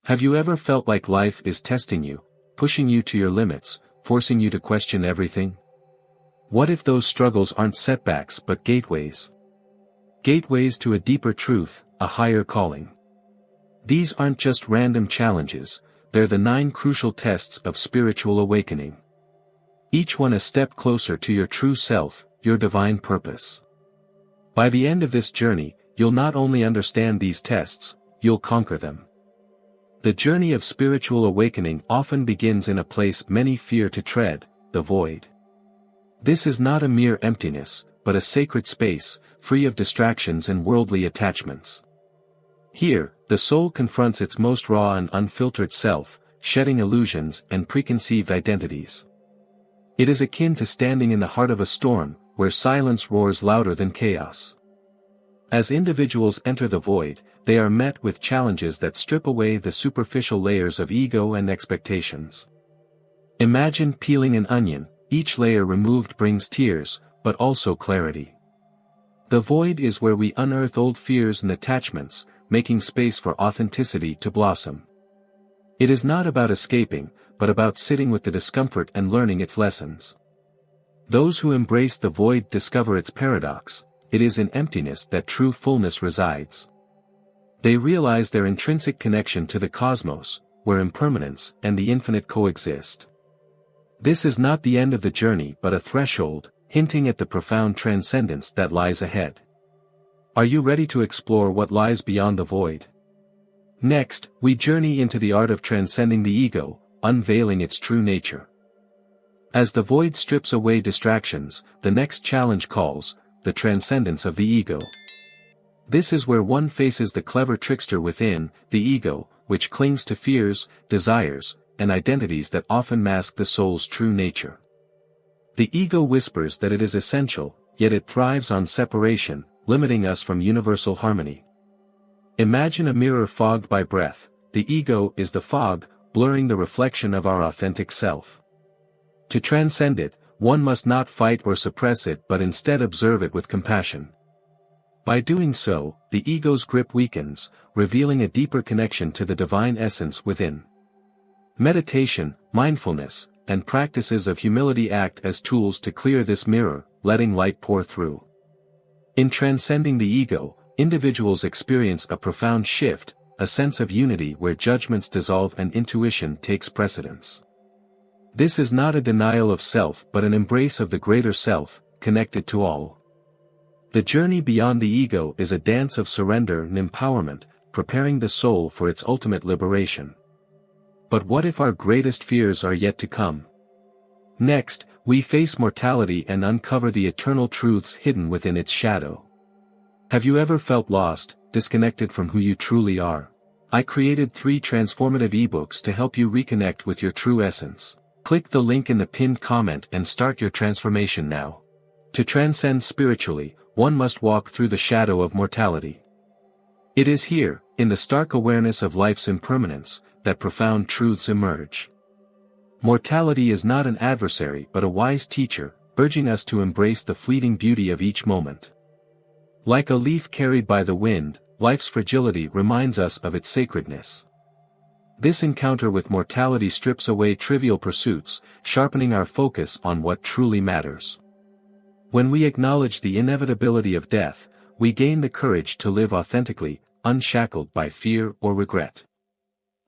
Have you ever felt like life is testing you, pushing you to your limits, forcing you to question everything? What if those struggles aren't setbacks but gateways? Gateways to a deeper truth, a higher calling. These aren't just random challenges, they're the 9 crucial tests of spiritual awakening. Each one a step closer to your true self, your divine purpose. By the end of this journey, you'll not only understand these tests, you'll conquer them. The journey of spiritual awakening often begins in a place many fear to tread, the void. This is not a mere emptiness, but a sacred space, free of distractions and worldly attachments. Here, the soul confronts its most raw and unfiltered self, shedding illusions and preconceived identities. It is akin to standing in the heart of a storm, where silence roars louder than chaos. As individuals enter the void, they are met with challenges that strip away the superficial layers of ego and expectations. Imagine peeling an onion, each layer removed brings tears, but also clarity. The void is where we unearth old fears and attachments, making space for authenticity to blossom. It is not about escaping, but about sitting with the discomfort and learning its lessons. Those who embrace the void discover its paradox. It is in emptiness that true fullness resides. They realize their intrinsic connection to the cosmos, where impermanence and the infinite coexist. This is not the end of the journey but a threshold, hinting at the profound transcendence that lies ahead. Are you ready to explore what lies beyond the void? Next, we journey into the art of transcending the ego, unveiling its true nature. As the void strips away distractions, the next challenge calls, the transcendence of the ego. This is where one faces the clever trickster within, the ego, which clings to fears, desires, and identities that often mask the soul's true nature. The ego whispers that it is essential, yet it thrives on separation, limiting us from universal harmony. Imagine a mirror fogged by breath. The ego is the fog, blurring the reflection of our authentic self. To transcend it, one must not fight or suppress it but instead observe it with compassion. By doing so, the ego's grip weakens, revealing a deeper connection to the divine essence within. Meditation, mindfulness, and practices of humility act as tools to clear this mirror, letting light pour through. In transcending the ego, individuals experience a profound shift, a sense of unity where judgments dissolve and intuition takes precedence. This is not a denial of self but an embrace of the greater self, connected to all. The journey beyond the ego is a dance of surrender and empowerment, preparing the soul for its ultimate liberation. But what if our greatest fears are yet to come? Next, we face mortality and uncover the eternal truths hidden within its shadow. Have you ever felt lost, disconnected from who you truly are? I created 3 transformative ebooks to help you reconnect with your true essence. Click the link in the pinned comment and start your transformation now. To transcend spiritually, one must walk through the shadow of mortality. It is here, in the stark awareness of life's impermanence, that profound truths emerge. Mortality is not an adversary but a wise teacher, urging us to embrace the fleeting beauty of each moment. Like a leaf carried by the wind, life's fragility reminds us of its sacredness. This encounter with mortality strips away trivial pursuits, sharpening our focus on what truly matters. When we acknowledge the inevitability of death, we gain the courage to live authentically, unshackled by fear or regret.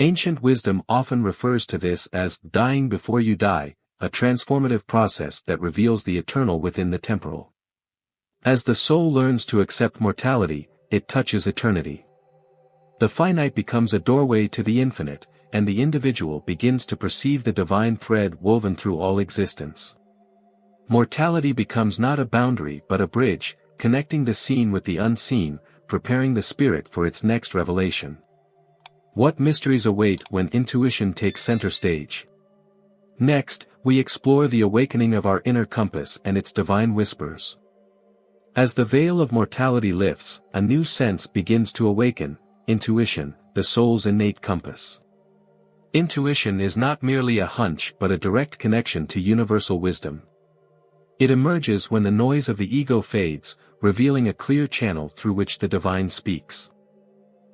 Ancient wisdom often refers to this as dying before you die, a transformative process that reveals the eternal within the temporal. As the soul learns to accept mortality, it touches eternity. The finite becomes a doorway to the infinite, and the individual begins to perceive the divine thread woven through all existence. Mortality becomes not a boundary but a bridge, connecting the seen with the unseen, preparing the spirit for its next revelation. What mysteries await when intuition takes center stage? Next, we explore the awakening of our inner compass and its divine whispers. As the veil of mortality lifts, a new sense begins to awaken, intuition, the soul's innate compass. Intuition is not merely a hunch but a direct connection to universal wisdom. It emerges when the noise of the ego fades, revealing a clear channel through which the divine speaks.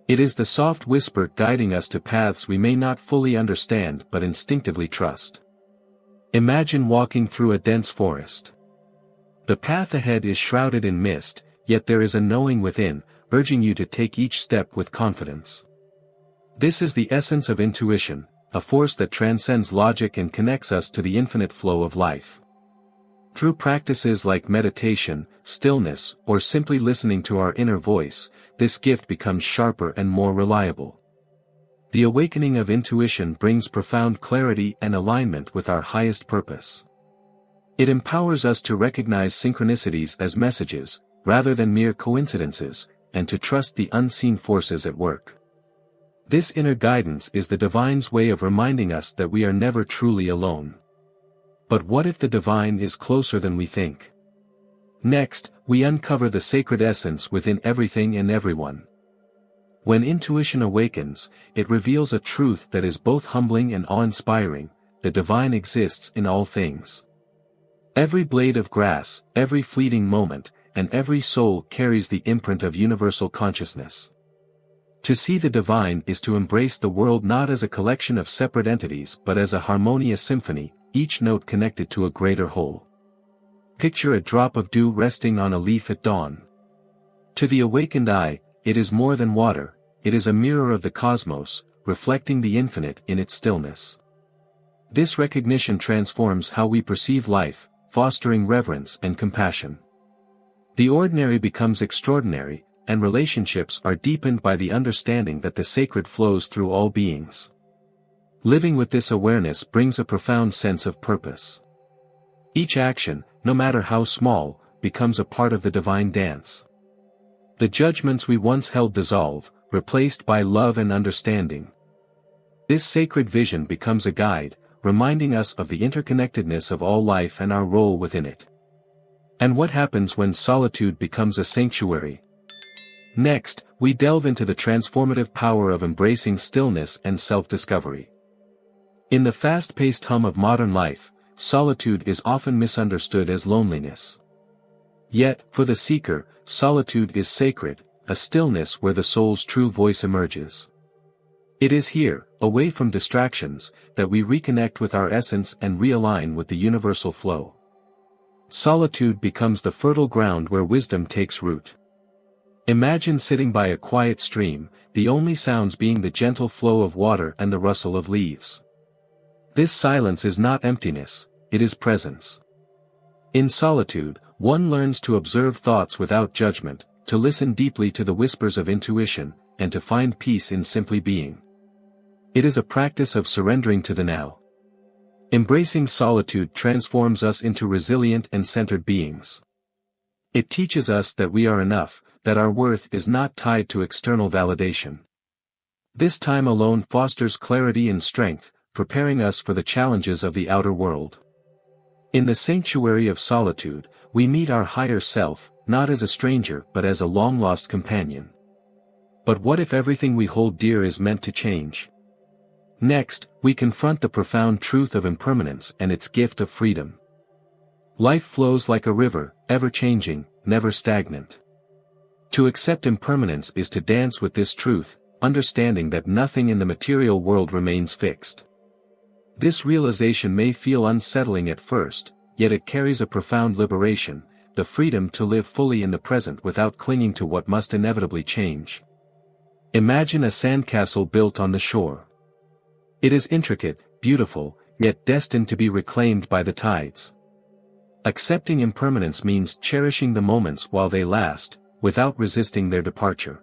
It is the soft whisper guiding us to paths we may not fully understand but instinctively trust. Imagine walking through a dense forest. The path ahead is shrouded in mist, yet there is a knowing within, urging you to take each step with confidence. This is the essence of intuition, a force that transcends logic and connects us to the infinite flow of life. Through practices like meditation, stillness, or simply listening to our inner voice, this gift becomes sharper and more reliable. The awakening of intuition brings profound clarity and alignment with our highest purpose. It empowers us to recognize synchronicities as messages, rather than mere coincidences, and to trust the unseen forces at work. This inner guidance is the divine's way of reminding us that we are never truly alone. But what if the divine is closer than we think? Next, we uncover the sacred essence within everything and everyone. When intuition awakens, it reveals a truth that is both humbling and awe-inspiring: the divine exists in all things. Every blade of grass, every fleeting moment, and every soul carries the imprint of universal consciousness. To see the divine is to embrace the world not as a collection of separate entities but as a harmonious symphony, each note connected to a greater whole. Picture a drop of dew resting on a leaf at dawn. To the awakened eye, it is more than water, it is a mirror of the cosmos, reflecting the infinite in its stillness. This recognition transforms how we perceive life, fostering reverence and compassion. The ordinary becomes extraordinary, and relationships are deepened by the understanding that the sacred flows through all beings. Living with this awareness brings a profound sense of purpose. Each action, no matter how small, becomes a part of the divine dance. The judgments we once held dissolve, replaced by love and understanding. This sacred vision becomes a guide, reminding us of the interconnectedness of all life and our role within it. And what happens when solitude becomes a sanctuary? Next, we delve into the transformative power of embracing stillness and self-discovery. In the fast-paced hum of modern life, solitude is often misunderstood as loneliness. Yet, for the seeker, solitude is sacred, a stillness where the soul's true voice emerges. It is here, away from distractions, that we reconnect with our essence and realign with the universal flow. Solitude becomes the fertile ground where wisdom takes root. Imagine sitting by a quiet stream, the only sounds being the gentle flow of water and the rustle of leaves. This silence is not emptiness, it is presence. In solitude, one learns to observe thoughts without judgment, to listen deeply to the whispers of intuition, and to find peace in simply being. It is a practice of surrendering to the now. Embracing solitude transforms us into resilient and centered beings. It teaches us that we are enough, that our worth is not tied to external validation. This time alone fosters clarity and strength, preparing us for the challenges of the outer world. In the sanctuary of solitude, we meet our higher self, not as a stranger but as a long-lost companion. But what if everything we hold dear is meant to change? Next, we confront the profound truth of impermanence and its gift of freedom. Life flows like a river, ever-changing, never stagnant. To accept impermanence is to dance with this truth, understanding that nothing in the material world remains fixed. This realization may feel unsettling at first, yet it carries a profound liberation, the freedom to live fully in the present without clinging to what must inevitably change. Imagine a sandcastle built on the shore. It is intricate, beautiful, yet destined to be reclaimed by the tides. Accepting impermanence means cherishing the moments while they last, without resisting their departure.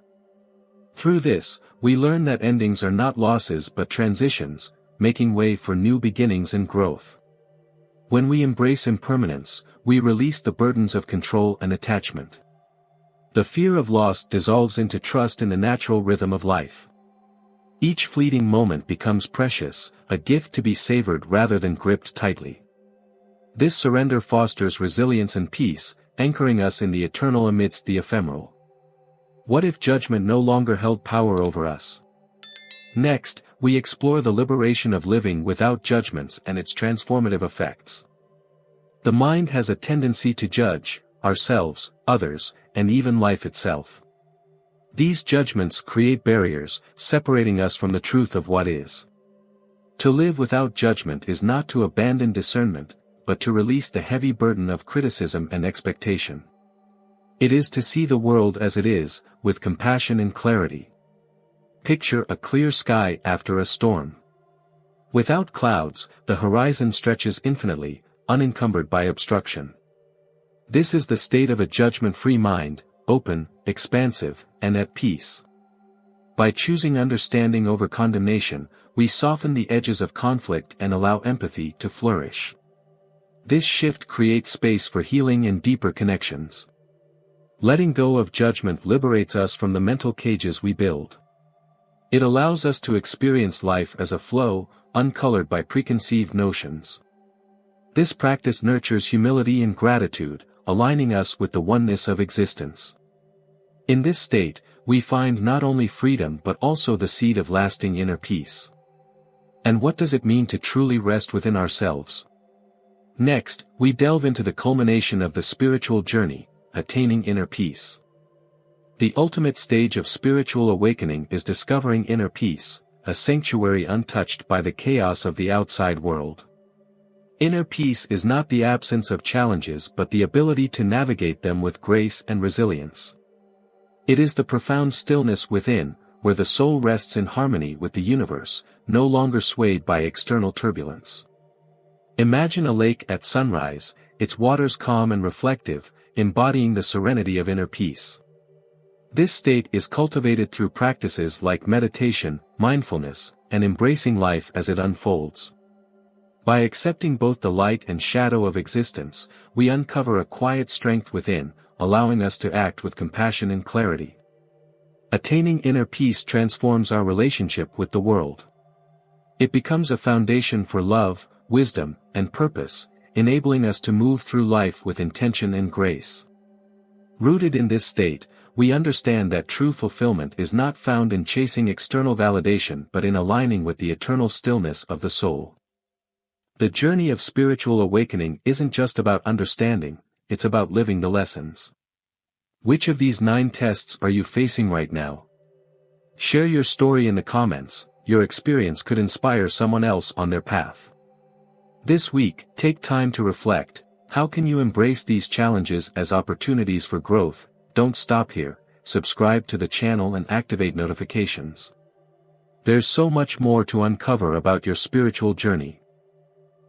Through this, we learn that endings are not losses but transitions, making way for new beginnings and growth. When we embrace impermanence, we release the burdens of control and attachment. The fear of loss dissolves into trust in the natural rhythm of life. Each fleeting moment becomes precious, a gift to be savored rather than gripped tightly. This surrender fosters resilience and peace, anchoring us in the eternal amidst the ephemeral. What if judgment no longer held power over us? Next, we explore the liberation of living without judgments and its transformative effects. The mind has a tendency to judge, ourselves, others, and even life itself. These judgments create barriers, separating us from the truth of what is. To live without judgment is not to abandon discernment, but to release the heavy burden of criticism and expectation. It is to see the world as it is, with compassion and clarity. Picture a clear sky after a storm. Without clouds, the horizon stretches infinitely, unencumbered by obstruction. This is the state of a judgment-free mind, open, expansive, and at peace. By choosing understanding over condemnation, we soften the edges of conflict and allow empathy to flourish. This shift creates space for healing and deeper connections. Letting go of judgment liberates us from the mental cages we build. It allows us to experience life as a flow, uncolored by preconceived notions. This practice nurtures humility and gratitude, aligning us with the oneness of existence. In this state, we find not only freedom but also the seed of lasting inner peace. And what does it mean to truly rest within ourselves? Next, we delve into the culmination of the spiritual journey, attaining inner peace. The ultimate stage of spiritual awakening is discovering inner peace, a sanctuary untouched by the chaos of the outside world. Inner peace is not the absence of challenges but the ability to navigate them with grace and resilience. It is the profound stillness within, where the soul rests in harmony with the universe, no longer swayed by external turbulence. Imagine a lake at sunrise, its waters calm and reflective, embodying the serenity of inner peace. This state is cultivated through practices like meditation, mindfulness, and embracing life as it unfolds. By accepting both the light and shadow of existence, we uncover a quiet strength within, allowing us to act with compassion and clarity. Attaining inner peace transforms our relationship with the world. It becomes a foundation for love, wisdom, and purpose, enabling us to move through life with intention and grace. Rooted in this state, we understand that true fulfillment is not found in chasing external validation but in aligning with the eternal stillness of the soul. The journey of spiritual awakening isn't just about understanding, it's about living the lessons. Which of these 9 tests are you facing right now? Share your story in the comments. Your experience could inspire someone else on their path. This week, take time to reflect. How can you embrace these challenges as opportunities for growth? Don't stop here. Subscribe to the channel and activate notifications. There's so much more to uncover about your spiritual journey.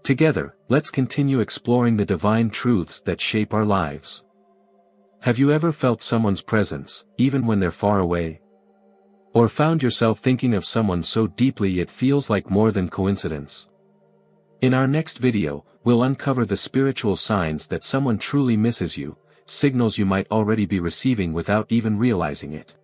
Together, let's continue exploring the divine truths that shape our lives. Have you ever felt someone's presence, even when they're far away? Or found yourself thinking of someone so deeply it feels like more than coincidence? In our next video, we'll uncover the spiritual signs that someone truly misses you, signals you might already be receiving without even realizing it.